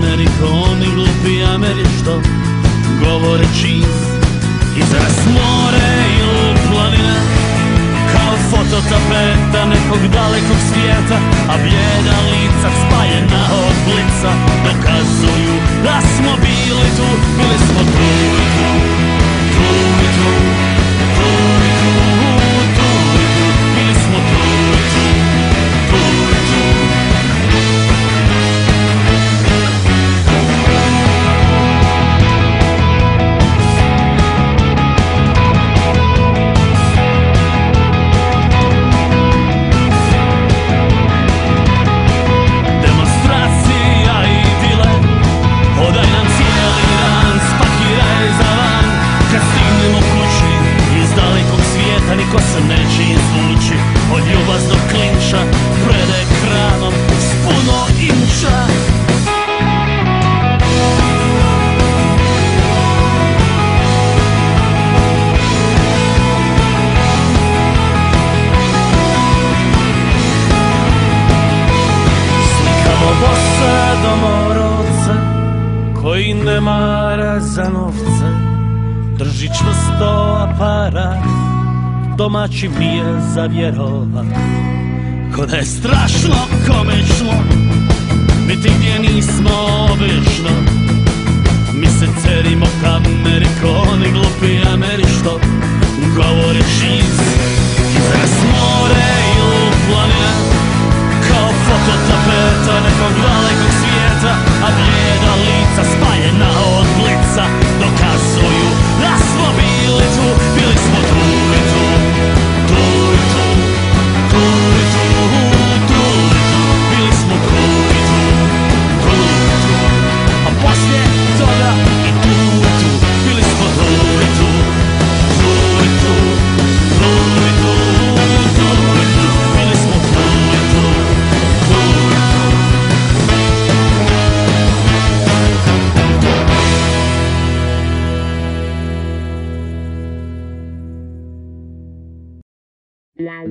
Amerikoni glupi Ameri što govore čist. Izraz more ili planina kao fototapeta nekog dalekog svijeta, a blijeda lica spaljena od blica dokazuju da smo bili tu, bili smo tu i tu, tu i tu, tu i tu, tu i tu, bili smo tu i tu, tu i tu. Niko se neće izvući od ljubaznog klinča pred ekranom s puno inča. Slikamo bosa domorodca koji ne mara za novce, drži čvrsto aparat, domaćim nije za vjerovat. Ko da je strašno komično biti gdje nismo obično. Mi se cerimo ka Amerikoni glupi Ameri što govore čist. Izraz more ili planina kao fototapeta nekog dalekog svijeta, a blijeda lica spaljena od blica dokazuju da smo bili tu, bili smo tu i tu, tu i tu, tu i tu, tu i tu, bili smo tu i tu, tu i tu, a poslije toga i tu i tu, bili smo tu i tu, tu i tu, tu i tu, tu i tu, bili smo tu i tu, tu i tu. La